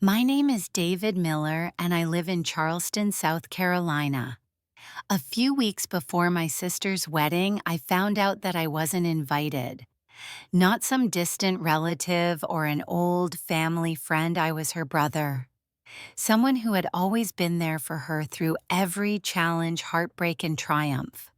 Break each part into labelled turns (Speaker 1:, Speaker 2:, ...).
Speaker 1: My name is David Miller, and I live in Charleston, South Carolina. A few weeks before my sister's wedding, I found out that I wasn't invited. Not some distant relative or an old family friend, I was her brother. Someone who had always been there for her through every challenge, heartbreak, and triumph.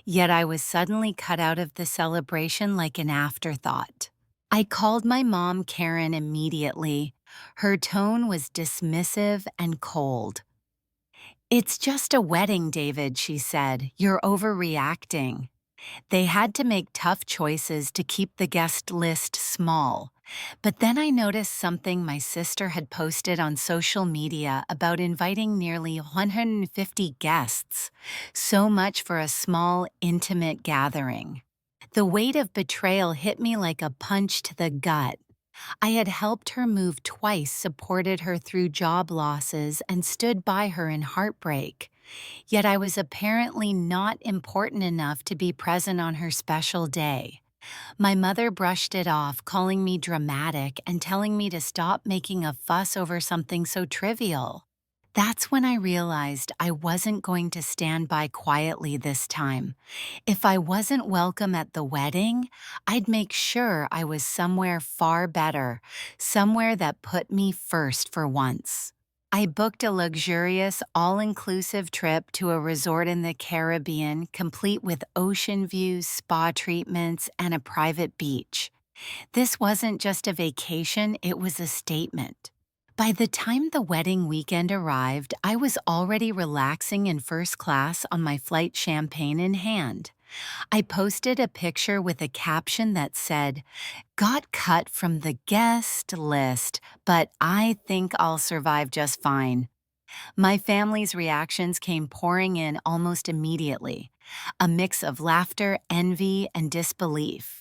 Speaker 1: Yet I was suddenly cut out of the celebration like an afterthought. I called my mom, Karen, immediately. Her tone was dismissive and cold. "It's just a wedding, David," she said. "You're overreacting." They had to make tough choices to keep the guest list small. But then I noticed something my sister had posted on social media about inviting nearly 150 guests. So much for a small, intimate gathering. The weight of betrayal hit me like a punch to the gut. I had helped her move twice, supported her through job losses, and stood by her in heartbreak. Yet I was apparently not important enough to be present on her special day. My mother brushed it off, calling me dramatic and telling me to stop making a fuss over something so trivial. That's when I realized I wasn't going to stand by quietly this time. If I wasn't welcome at the wedding, I'd make sure I was somewhere far better, somewhere that put me first for once. I booked a luxurious, all-inclusive trip to a resort in the Caribbean, complete with ocean views, spa treatments, and a private beach. This wasn't just a vacation, it was a statement. By the time the wedding weekend arrived, I was already relaxing in first class on my flight, champagne in hand. I posted a picture with a caption that said, "Got cut from the guest list, but I think I'll survive just fine." My family's reactions came pouring in almost immediately, a mix of laughter, envy, and disbelief.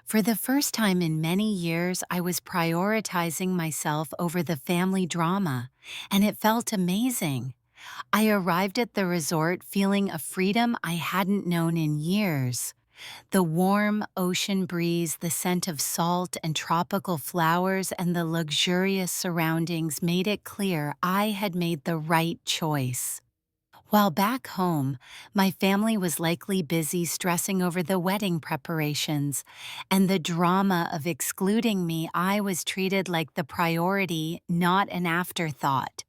Speaker 1: For the first time in many years, I was prioritizing myself over the family drama, and it felt amazing. I arrived at the resort feeling a freedom I hadn't known in years. The warm ocean breeze, the scent of salt and tropical flowers, and the luxurious surroundings made it clear I had made the right choice. While back home, my family was likely busy stressing over the wedding preparations, and the drama of excluding me, I was treated like the priority, not an afterthought.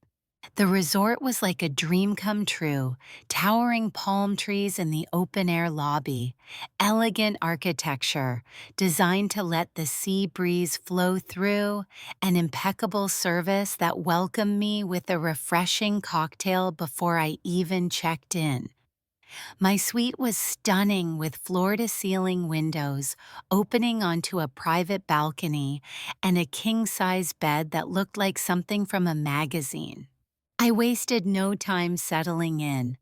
Speaker 1: The resort was like a dream come true, towering palm trees in the open-air lobby, elegant architecture designed to let the sea breeze flow through, and impeccable service that welcomed me with a refreshing cocktail before I even checked in. My suite was stunning with floor-to-ceiling windows opening onto a private balcony and a king-size bed that looked like something from a magazine. I wasted no time settling in.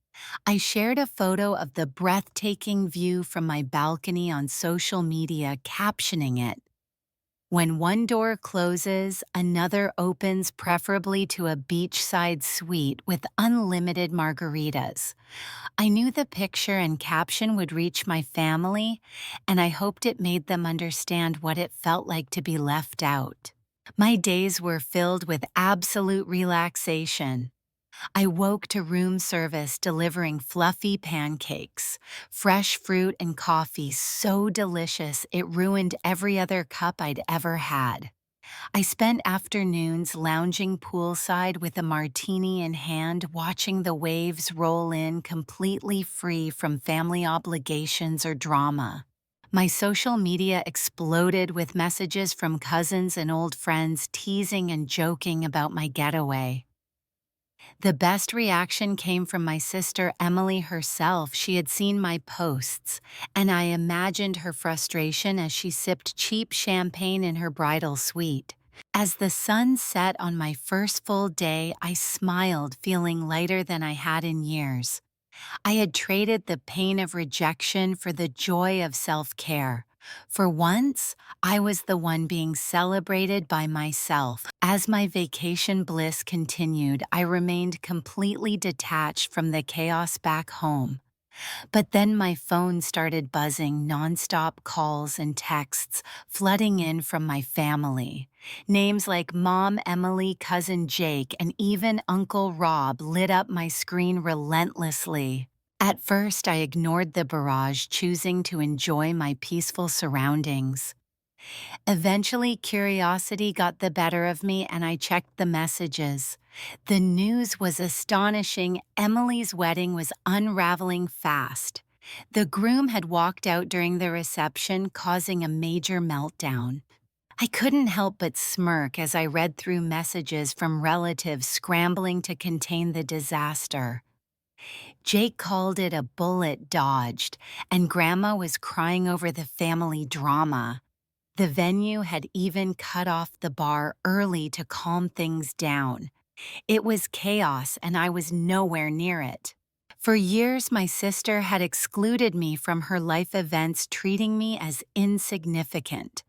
Speaker 1: I shared a photo of the breathtaking view from my balcony on social media, captioning it, "When one door closes, another opens, preferably to a beachside suite with unlimited margaritas." I knew the picture and caption would reach my family, and I hoped it made them understand what it felt like to be left out. My days were filled with absolute relaxation. I woke to room service delivering fluffy pancakes, fresh fruit and coffee so delicious it ruined every other cup I'd ever had. I spent afternoons lounging poolside with a martini in hand, watching the waves roll in completely free from family obligations or drama. My social media exploded with messages from cousins and old friends teasing and joking about my getaway. The best reaction came from my sister Emily herself. She had seen my posts, and I imagined her frustration as she sipped cheap champagne in her bridal suite. As the sun set on my first full day, I smiled, feeling lighter than I had in years. I had traded the pain of rejection for the joy of self-care. For once, I was the one being celebrated by myself. As my vacation bliss continued, I remained completely detached from the chaos back home. But then my phone started buzzing, nonstop calls and texts flooding in from my family. Names like Mom Emily, Cousin Jake, and even Uncle Rob lit up my screen relentlessly. At first, I ignored the barrage, choosing to enjoy my peaceful surroundings. Eventually, curiosity got the better of me and I checked the messages. The news was astonishing. Emily's wedding was unraveling fast. The groom had walked out during the reception, causing a major meltdown. I couldn't help but smirk as I read through messages from relatives scrambling to contain the disaster. Jake called it a bullet dodged, and Grandma was crying over the family drama. The venue had even cut off the bar early to calm things down. It was chaos, and I was nowhere near it. For years, my sister had excluded me from her life events, treating me as insignificant.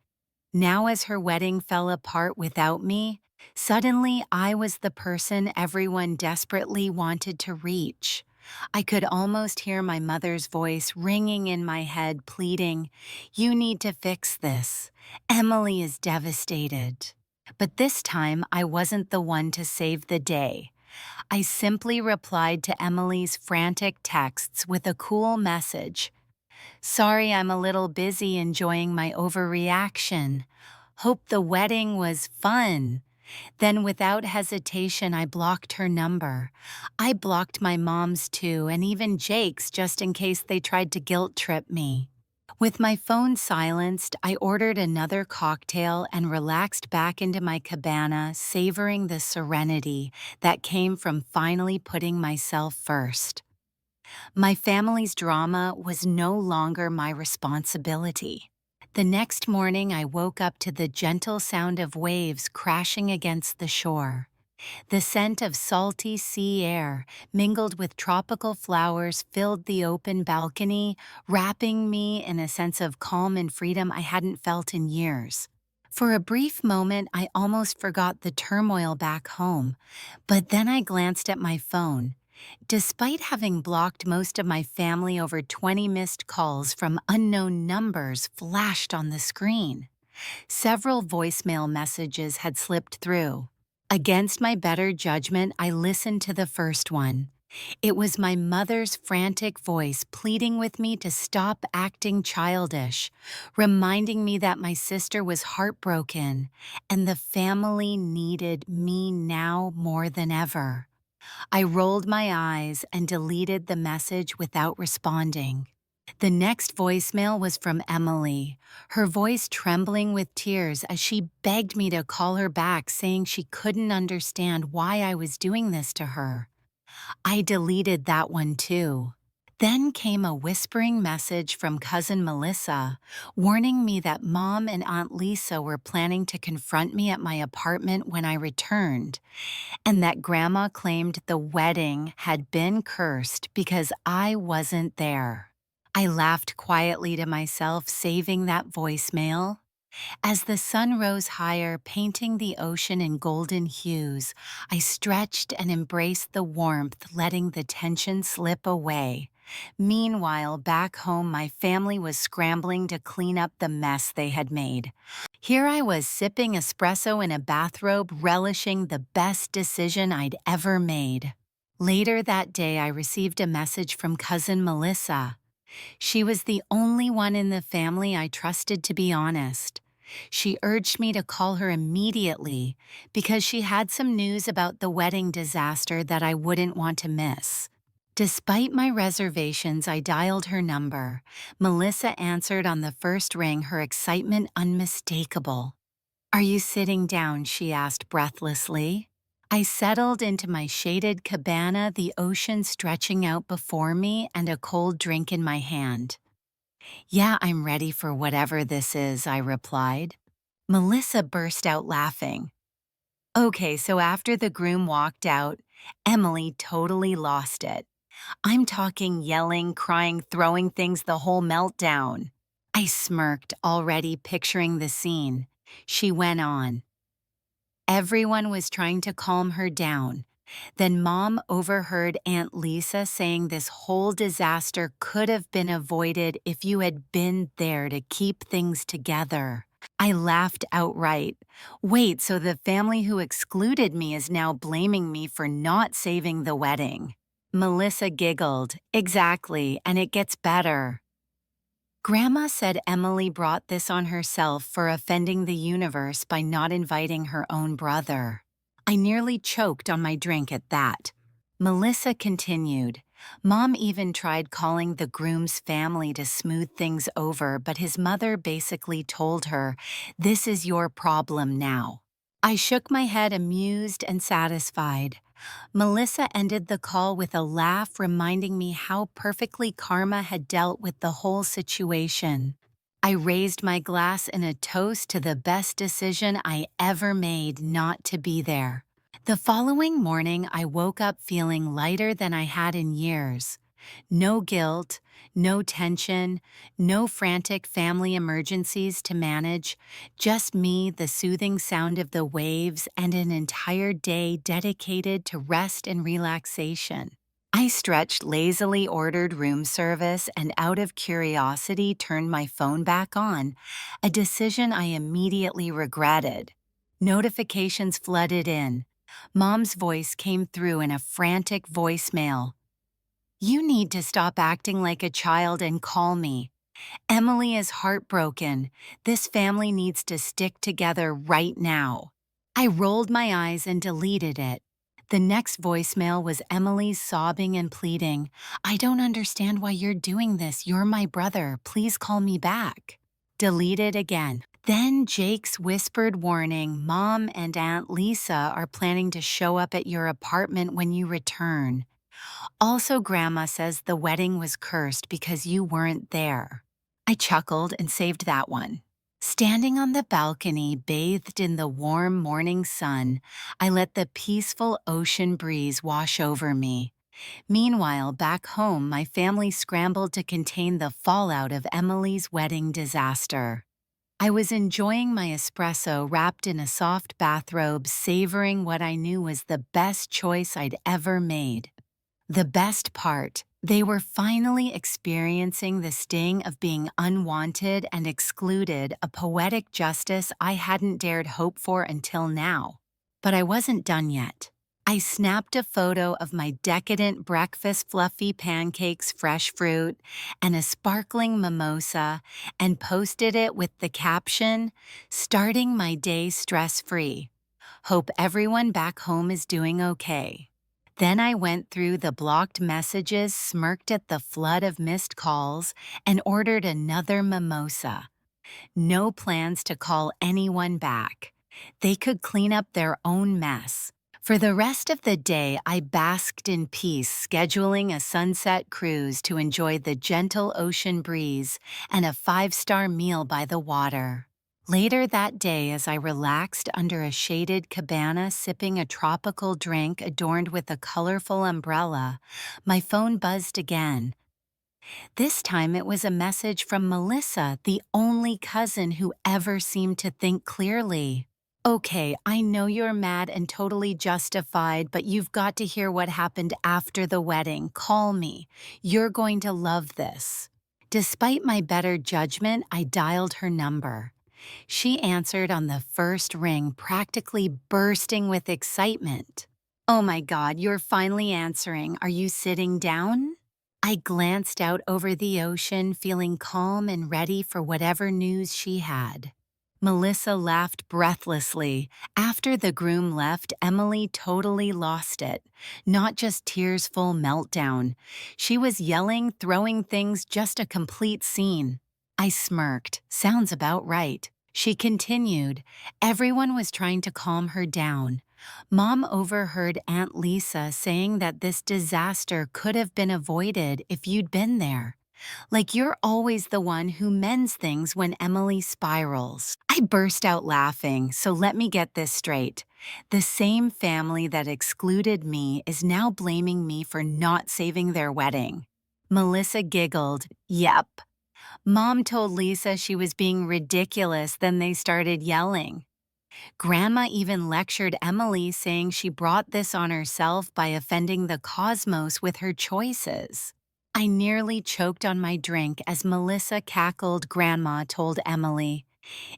Speaker 1: Now, as her wedding fell apart without me, suddenly I was the person everyone desperately wanted to reach. I could almost hear my mother's voice ringing in my head, pleading, "You need to fix this. Emily is devastated." But this time, I wasn't the one to save the day. I simply replied to Emily's frantic texts with a cool message. "Sorry, I'm a little busy enjoying my overreaction. Hope the wedding was fun." Then, without hesitation, I blocked her number. I blocked my mom's too, and even Jake's, just in case they tried to guilt trip me. With my phone silenced, I ordered another cocktail and relaxed back into my cabana, savoring the serenity that came from finally putting myself first. My family's drama was no longer my responsibility. The next morning, I woke up to the gentle sound of waves crashing against the shore. The scent of salty sea air, mingled with tropical flowers, filled the open balcony, wrapping me in a sense of calm and freedom I hadn't felt in years. For a brief moment, I almost forgot the turmoil back home, but then I glanced at my phone. Despite having blocked most of my family, over 20 missed calls from unknown numbers flashed on the screen. Several voicemail messages had slipped through. Against my better judgment, I listened to the first one. It was my mother's frantic voice pleading with me to stop acting childish, reminding me that my sister was heartbroken and the family needed me now more than ever. I rolled my eyes and deleted the message without responding. The next voicemail was from Emily, her voice trembling with tears as she begged me to call her back, saying she couldn't understand why I was doing this to her. I deleted that one too. Then came a whispering message from cousin Melissa, warning me that Mom and Aunt Lisa were planning to confront me at my apartment when I returned, and that Grandma claimed the wedding had been cursed because I wasn't there. I laughed quietly to myself, saving that voicemail. As the sun rose higher, painting the ocean in golden hues, I stretched and embraced the warmth, letting the tension slip away. Meanwhile, back home, my family was scrambling to clean up the mess they had made. Here I was sipping espresso in a bathrobe, relishing the best decision I'd ever made. Later that day, I received a message from cousin Melissa. She was the only one in the family I trusted to be honest. She urged me to call her immediately because she had some news about the wedding disaster that I wouldn't want to miss. Despite my reservations, I dialed her number. Melissa answered on the first ring, her excitement unmistakable. "Are you sitting down?" she asked breathlessly. I settled into my shaded cabana, the ocean stretching out before me and a cold drink in my hand. "Yeah, I'm ready for whatever this is," I replied. Melissa burst out laughing. "Okay, so after the groom walked out, Emily totally lost it. I'm talking yelling, crying, throwing things, the whole meltdown." I smirked, already picturing the scene. She went on. "Everyone was trying to calm her down. Then Mom overheard Aunt Lisa saying this whole disaster could have been avoided if you had been there to keep things together. I laughed outright. Wait, so the family who excluded me is now blaming me for not saving the wedding? Melissa giggled. Exactly, and it gets better. Grandma said Emily brought this on herself for offending the universe by not inviting her own brother. I nearly choked on my drink at that. Melissa continued. Mom even tried calling the groom's family to smooth things over, but his mother basically told her, "This is your problem now." I shook my head, amused and satisfied. Melissa ended the call with a laugh, reminding me how perfectly karma had dealt with the whole situation. I raised my glass in a toast to the best decision I ever made not to be there. The following morning, I woke up feeling lighter than I had in years. No guilt, no tension, no frantic family emergencies to manage, just me, the soothing sound of the waves, and an entire day dedicated to rest and relaxation. I stretched, lazily ordered room service, and out of curiosity turned my phone back on, a decision I immediately regretted. Notifications flooded in. Mom's voice came through in a frantic voicemail. "You need to stop acting like a child and call me. Emily is heartbroken. This family needs to stick together right now." I rolled my eyes and deleted it. The next voicemail was Emily's sobbing and pleading. "I don't understand why you're doing this. You're my brother. Please call me back." Deleted again. Then Jake's whispered warning, "Mom and Aunt Lisa are planning to show up at your apartment when you return. Also, Grandma says the wedding was cursed because you weren't there." I chuckled and saved that one. Standing on the balcony, bathed in the warm morning sun, I let the peaceful ocean breeze wash over me. Meanwhile, back home, my family scrambled to contain the fallout of Emily's wedding disaster. I was enjoying my espresso wrapped in a soft bathrobe, savoring what I knew was the best choice I'd ever made. The best part, they were finally experiencing the sting of being unwanted and excluded, a poetic justice I hadn't dared hope for until now. But I wasn't done yet. I snapped a photo of my decadent breakfast, fluffy pancakes, fresh fruit, and a sparkling mimosa, and posted it with the caption, "Starting my day stress-free. Hope everyone back home is doing okay." Then I went through the blocked messages, smirked at the flood of missed calls, and ordered another mimosa. No plans to call anyone back. They could clean up their own mess. For the rest of the day, I basked in peace, scheduling a sunset cruise to enjoy the gentle ocean breeze and a five-star meal by the water. Later that day, as I relaxed under a shaded cabana sipping a tropical drink adorned with a colorful umbrella, my phone buzzed again. This time it was a message from Melissa, the only cousin who ever seemed to think clearly. "Okay, I know you're mad and totally justified, but you've got to hear what happened after the wedding. Call me. You're going to love this." Despite my better judgment, I dialed her number. She answered on the first ring, practically bursting with excitement. "Oh my God, you're finally answering. Are you sitting down?" I glanced out over the ocean, feeling calm and ready for whatever news she had. Melissa laughed breathlessly. After the groom left, Emily totally lost it. Not just tears-full meltdown. She was yelling, throwing things, just a complete scene. I smirked. Sounds about right. She continued. Everyone was trying to calm her down. Mom overheard Aunt Lisa saying that this disaster could have been avoided if you'd been there. Like you're always the one who mends things when Emily spirals. I burst out laughing, so let me get this straight. The same family that excluded me is now blaming me for not saving their wedding. Melissa giggled. Yep. Mom told Lisa she was being ridiculous, then they started yelling. Grandma even lectured Emily, saying she brought this on herself by offending the cosmos with her choices. I nearly choked on my drink as Melissa cackled. Grandma told Emily,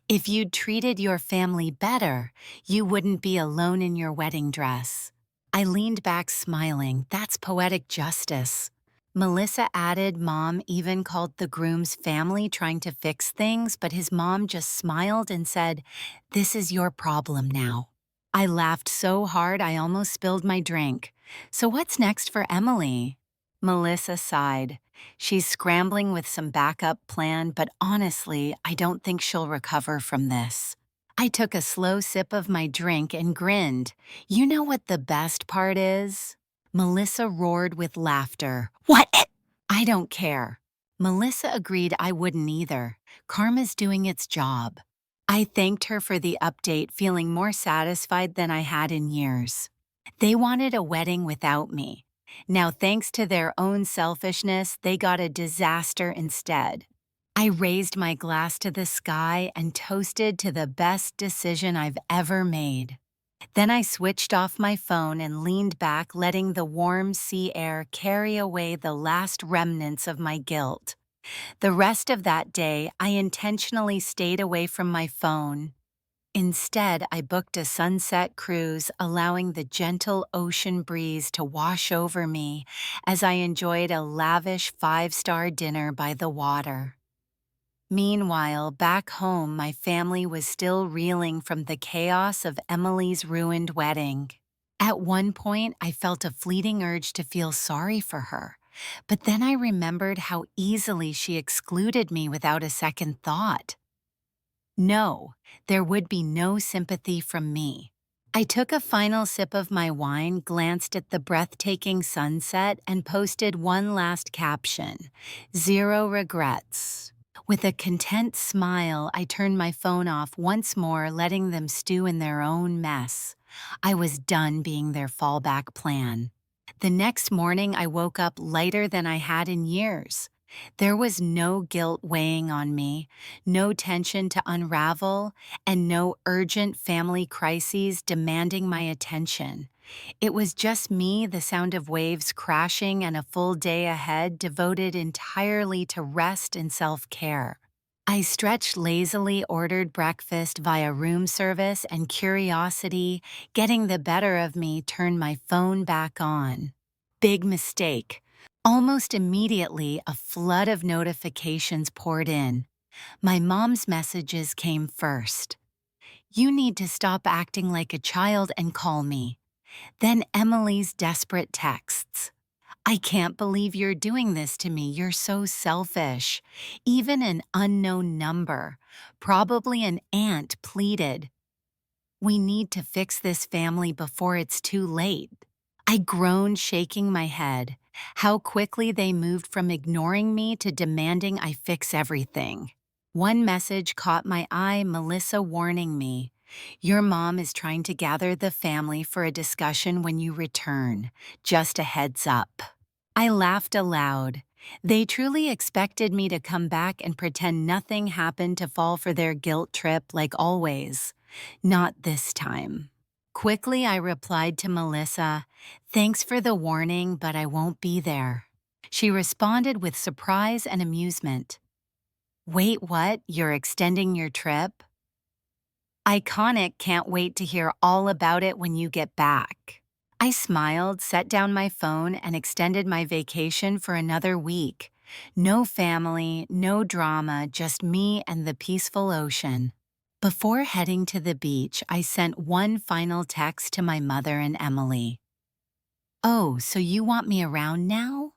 Speaker 1: "If you'd treated your family better, you wouldn't be alone in your wedding dress." I leaned back smiling. That's poetic justice. Melissa added, Mom even called the groom's family trying to fix things, but his mom just smiled and said, "This is your problem now." I laughed so hard I almost spilled my drink. So what's next for Emily? Melissa sighed. She's scrambling with some backup plan, but honestly, I don't think she'll recover from this. I took a slow sip of my drink and grinned. You know what the best part is? Melissa roared with laughter. What? I don't care. Melissa agreed I wouldn't either. Karma's doing its job. I thanked her for the update, feeling more satisfied than I had in years. They wanted a wedding without me. Now, thanks to their own selfishness, they got a disaster instead. I raised my glass to the sky and toasted to the best decision I've ever made. Then I switched off my phone and leaned back, letting the warm sea air carry away the last remnants of my guilt. The rest of that day, I intentionally stayed away from my phone. Instead, I booked a sunset cruise, allowing the gentle ocean breeze to wash over me as I enjoyed a lavish 5-star dinner by the water. Meanwhile, back home, my family was still reeling from the chaos of Emily's ruined wedding. At one point, I felt a fleeting urge to feel sorry for her, but then I remembered how easily she excluded me without a second thought. No, there would be no sympathy from me. I took a final sip of my wine, glanced at the breathtaking sunset, and posted one last caption: "Zero regrets." With a content smile, I turned my phone off once more, letting them stew in their own mess. I was done being their fallback plan. The next morning, I woke up lighter than I had in years. There was no guilt weighing on me, no tension to unravel, and no urgent family crises demanding my attention. It was just me, the sound of waves crashing, and a full day ahead devoted entirely to rest and self-care. I stretched lazily, ordered breakfast via room service, and curiosity, getting the better of me, turned my phone back on. Big mistake. Almost immediately, a flood of notifications poured in. My mom's messages came first. "You need to stop acting like a child and call me." Then Emily's desperate texts. "I can't believe you're doing this to me. You're so selfish." Even an unknown number, probably an aunt, pleaded, "We need to fix this family before it's too late." I groaned, shaking my head. How quickly they moved from ignoring me to demanding I fix everything. One message caught my eye, Melissa warning me, "Your mom is trying to gather the family for a discussion when you return. Just a heads up." I laughed aloud. They truly expected me to come back and pretend nothing happened to fall for their guilt trip like always. Not this time. Quickly, I replied to Melissa, "Thanks for the warning, but I won't be there." She responded with surprise and amusement. "Wait, what? You're extending your trip?" "Iconic, can't wait to hear all about it when you get back." I smiled, set down my phone, and extended my vacation for another week. No family, no drama, just me and the peaceful ocean. Before heading to the beach, I sent one final text to my mother and Emily. "Oh, so you want me around now?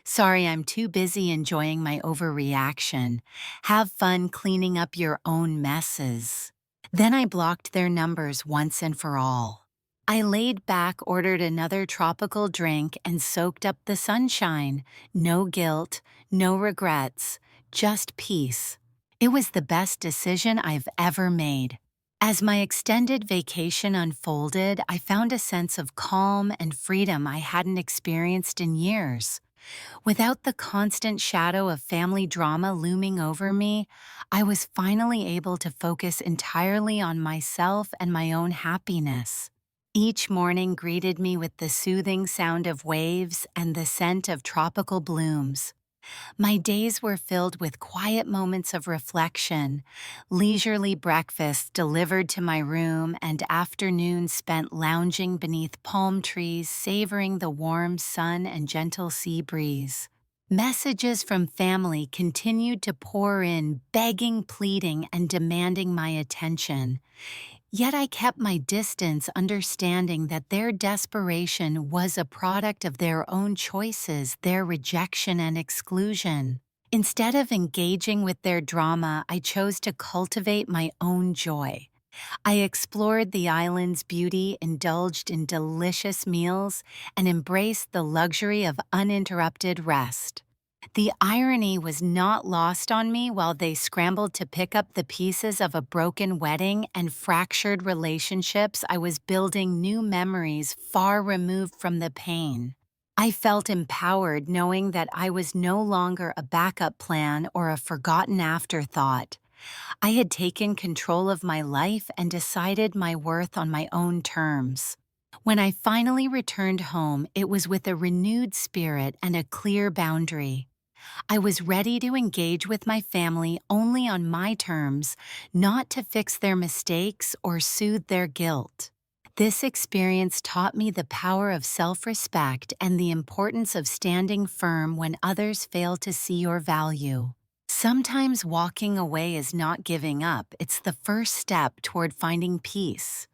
Speaker 1: Sorry, I'm too busy enjoying my overreaction. Have fun cleaning up your own messes." Then I blocked their numbers once and for all. I laid back, ordered another tropical drink, and soaked up the sunshine. No guilt, no regrets, just peace. It was the best decision I've ever made. As my extended vacation unfolded, I found a sense of calm and freedom I hadn't experienced in years. Without the constant shadow of family drama looming over me, I was finally able to focus entirely on myself and my own happiness. Each morning greeted me with the soothing sound of waves and the scent of tropical blooms. My days were filled with quiet moments of reflection, leisurely breakfasts delivered to my room, and afternoons spent lounging beneath palm trees, savoring the warm sun and gentle sea breeze. Messages from family continued to pour in, begging, pleading, and demanding my attention. Yet I kept my distance, understanding that their desperation was a product of their own choices, their rejection and exclusion. Instead of engaging with their drama, I chose to cultivate my own joy. I explored the island's beauty, indulged in delicious meals, and embraced the luxury of uninterrupted rest. The irony was not lost on me while they scrambled to pick up the pieces of a broken wedding and fractured relationships. I was building new memories far removed from the pain. I felt empowered knowing that I was no longer a backup plan or a forgotten afterthought. I had taken control of my life and decided my worth on my own terms. When I finally returned home, it was with a renewed spirit and a clear boundary. I was ready to engage with my family only on my terms, not to fix their mistakes or soothe their guilt. This experience taught me the power of self-respect and the importance of standing firm when others fail to see your value. Sometimes walking away is not giving up, it's the first step toward finding peace.